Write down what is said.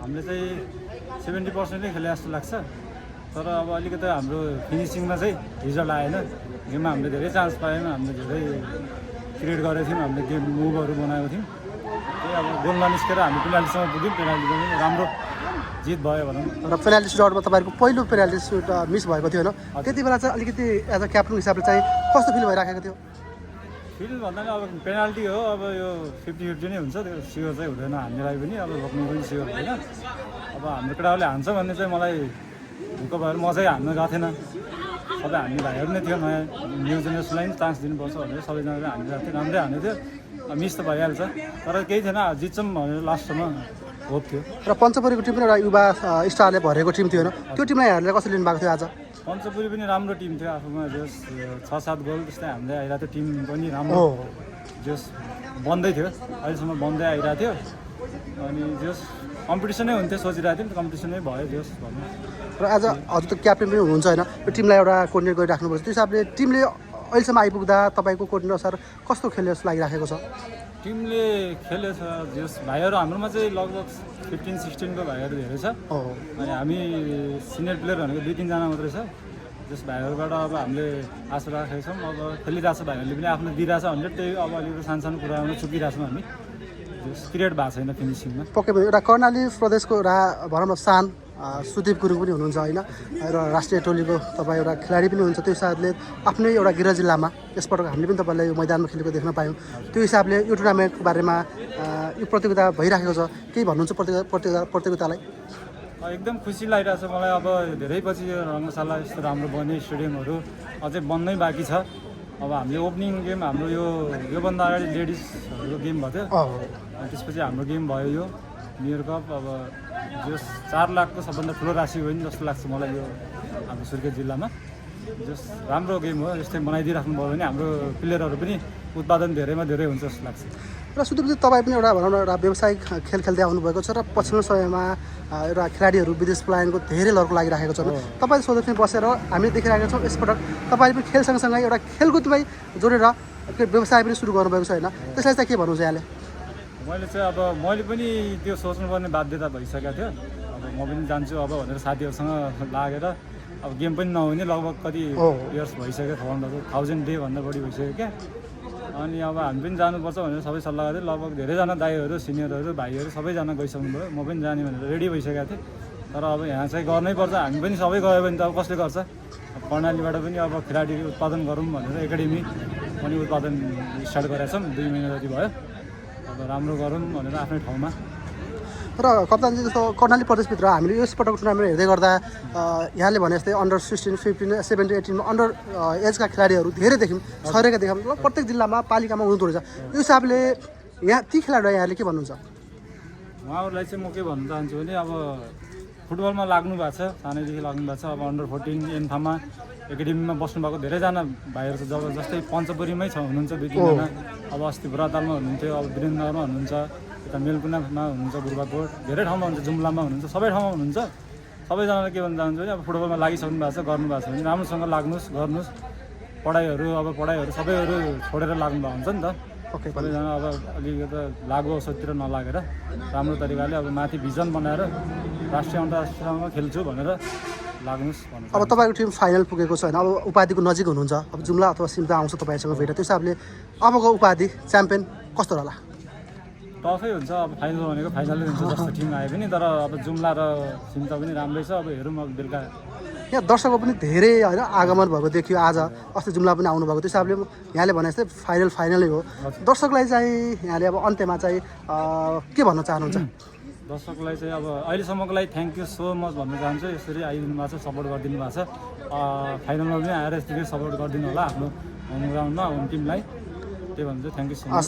हामीले चाहिँ 70% नै खेले जस्तो लाग्छ तर अब अलिकति हाम्रो फिनिसिङमा चाहिँ रिजल्ट आएन गेममा हामीले धेरै चान्स पायौँ हामीले धेरै क्रिएट गरेको थियौँ हामीले गेम मुभहरू बनाएको थियौँ त्यही अब गोल ननिस्केर हामी पेनाल्टीसम्म पुग्यौँ पेनाल्टी पनि राम्रो जित भयो भनौँ र पेनाल्टी सुटआउटमा तपाईँहरूको पहिलो पेनाल्टी सुट मिस भएको थियो होइन त्यति बेला चाहिँ अलिकति एज अ क्याप्टनको हिसाबले चाहिँ कस्तो फिल भइराखेको थियो फिल भन्दा पनि अब पेनाल्टी हो अब यो 50-50 नै हुन्छ त्यो स्योर चाहिँ हुँदैन हामीलाई पनि अब रोक्नु पनि स्योर हुँदैन अब हाम्रो केटाहरूले हान्छ भन्ने चाहिँ मलाई ढुक्क भएर म चाहिँ हान्न गएको थिएन सबै हामी भाइहरू नै थियो नयाँ न्यू जेनेरेसनलाई पनि चान्स दिनुपर्छ भनेर सबैजनाले हानिरहेको थियो राम्रै हान्ने थियो मिस त भइहाल्छ तर केही थिएन जित्छौँ भनेर लास्टसम्म होप थियो र पञ्चपुरीको टिम पनि एउटा युवा स्टारले भरेको टिम थियो होइन त्यो टिमलाई यहाँहरूले कसरी लिनुभएको थियो आज पञ्चपुरी पनि राम्रो टिम थियो आफूमा जस 6-7 गोल त्यस्तै हामीले आइरहेको थियो टिम पनि राम्रो जस बन्दै थियो अहिलेसम्म बन्दै आइरहेको थियो अनि जस कम्पिटिसनै हुन्थ्यो सोचिरहेको थियौँ कम्पिटिसनै भयो जस भन्नु र आज हजुर त क्याप्टेन पनि हुनुहुन्छ होइन यो टिमलाई एउटा कोर्डिनेट गरिराख्नुपर्छ त्यो हिसाबले टिमले अहिलेसम्म आइपुग्दा तपाईँको कोर्डिनेट अनुसार कस्तो खेल्ने जस्तो लागिराखेको छ टिमले खेलेछ जस भाइहरू हाम्रोमा चाहिँ लगभग 15-16 को भाइहरू धेरै छ अनि हामी सिनियर प्लेयर भनेको 2-3 जना मात्रै छ जस भाइहरूबाट अब हामीले आशा राखेको छौँ अब खेलिरहेको छ भाइहरूले पनि आफ्नो दिइरहेछ भनेर त्यही अब अलिकति सानो कुरामा चुकिरहेछौँ हामी जस क्रिएट भएको छैन फिनिसिङमा पक्कै पनि एउटा कर्णाली प्रदेशको एउटा भनौँ न सान सुदीप गुरुङ पनि हुनुहुन्छ होइन र राष्ट्रिय टोलीको तपाईँ एउटा खेलाडी पनि हुनुहुन्छ त्यो हिसाबले आफ्नै एउटा गृह जिल्लामा यसपटक हामीले पनि तपाईँलाई यो मैदानमा खेलेको देख्न पायौँ त्यो हिसाबले यो टुर्नामेन्टको बारेमा यो प्रतियोगिता भइराखेको छ केही भन्नुहुन्छ प्रतियोगितालाई एकदम खुसी लागिरहेको छ मलाई अब धेरै पछि यो रङ्गशाला यस्तो राम्रो बन्ने स्टेडियमहरू अझै बन्नै बाँकी छ अब हामीले ओपनिङ गेम हाम्रो योभन्दा अगाडि लेडिजहरूको गेम भएको थियो अनि त्यसपछि हाम्रो गेम भयो यो मेयर कप अब जस 4 लाखको सबभन्दा ठुलो राशि हो नि जस्तो लाग्छ मलाई यो हाम्रो सुर्खेत जिल्लामा जस राम्रो गेम हो यस्तै बनाइदिइराख्नु भयो भने हाम्रो प्लेयरहरू पनि उत्पादन धेरैमा धेरै हुन्छ जस्तो लाग्छ र सुदीपजी तपाईँ पनि एउटा भनौँ न एउटा व्यावसायिक खेल खेल्दै आउनुभएको छ र पछिल्लो समयमा एउटा खेलाडीहरू विदेश पलायनको धेरै लड्को लागिरहेको छ तपाईँ सोधेर बसेर हामीले देखिरहेका छौँ यसपटक तपाईँले पनि खेल सँगसँगै एउटा खेलकुदमै जोडेर व्यवसाय पनि सुरु गर्नुभएको छ होइन त्यसलाई चाहिँ के भन्नुहुन्छ यहाँले मैले चाहिँ अब मैले पनि त्यो सोच्नुपर्ने बाध्यता भइसकेको थियो अब म पनि जान्छु अब भनेर साथीहरूसँग लागेर अब गेम पनि नहुने लगभग कति इयर्स भइसक्यो 1000 डे भन्दा बढी भइसक्यो क्या अनि अब हामी पनि जानुपर्छ भनेर सबै सल्लाह गर्थ्यो लगभग धेरैजना दाइहरू सिनियरहरू भाइहरू सबैजना गइसक्नु भयो म पनि जाने भनेर रेडी भइसकेको थिएँ तर अब यहाँ चाहिँ गर्नै पर्छ हामी पनि सबै गयो भने त अब कसले गर्छ कर्णालीबाट पनि अब खेलाडी उत्पादन गरौँ भनेर एकाडेमी पनि उत्पादन स्टार्ट गरेका छौँ 2 महिना जति भयो अब राम्रो गरौँ भनेर आफ्नै ठाउँमा र कप्तानजी जस्तो कर्णाली प्रदेशभित्र हामीले यसपटक टुर्नामेन्ट हेर्दै गर्दा यहाँले भने जस्तै अन्डर 16, 15, 17, 18 अन्डर एजका खेलाडीहरू धेरै देख्यौँ छरेका देख्यौँ प्रत्येक जिल्लामा पालिकामा हुँदो रहेछ यो हिसाबले यहाँ ती खेलाडीहरू यहाँले के भन्नुहुन्छ उहाँहरूलाई चाहिँ म के भन्न चाहन्छु भने अब फुटबलमा लाग्नु भएको छ सानैदेखि लाग्नु भएको छ अब अन्डर 14 एन्थामा एकाडेमीमा बस्नुभएको धेरैजना भाइहरू छ जब जस्तै पञ्चपुरीमै हुनुहुन्छ 2-3 जना अब अस्ति बुरातालमा हुनुहुन्थ्यो अब वीरेन्द्रमा हुनुहुन्छ यता मेलकुनामा हुनुहुन्छ बुर्बाकोट धेरै ठाउँमा हुनुहुन्छ जुम्लामा हुनुहुन्छ सबै ठाउँमा हुनुहुन्छ सबैजनाले के भन्न चाहन्छु भने अब फुटबलमा लागिसक्नु भएको छ गर्नुभएको छ भने राम्रोसँग लाग्नुहोस् गर्नुहोस् पढाइहरू सबैहरू छोडेर लाग्नु भएको हुन्छ नि त सबैजना अब अलिकति लागु औषधतिर नलागेर राम्रो तरिकाले अब माथि भिजन बनाएर राष्ट्रिय अन्तर्राष्ट्रियमा खेल्छु भनेर लाग्नुहोस् भन्नु अब तपाईँको टिम फाइनल पुगेको छ होइन अब उपाधिको नजिक हुनुहुन्छ अब जुम्ला अथवा सिम्ता आउँछ तपाईँसँग भेट त्यो हिसाबले अबको उपाधि च्याम्पियन कस्तो होला टफै हुन्छ अब फाइनल भनेको फाइनलै हुन्छ जस्तो टिम आए पनि तर अब जुम्ला र सिम्ता पनि राम्रै छ अब हेरौँ अब बेलुका यहाँ दर्शकको पनि धेरै होइन आगमन भएको देखियो आज अस्ति जुम्ला पनि आउनुभएको त्यो हिसाबले यहाँले भने जस्तै फाइनलै हो दर्शकलाई चाहिँ यहाँले अब अन्त्यमा चाहिँ के भन्न चाहनुहुन्छ दर्शकलाई चाहिँ अब अहिलेसम्मको लागि थ्याङ्क यू सो मच भन्न चाहन्छु यसरी आइदिनु भएको छ सपोर्ट गरिदिनु भएको छ फाइनलमा पनि आएर यसरी सपोर्ट गरिदिनु होला आफ्नो होम ग्राउन्डमा होम टिमलाई त्यही भन्छ थ्याङ्क यू सो मच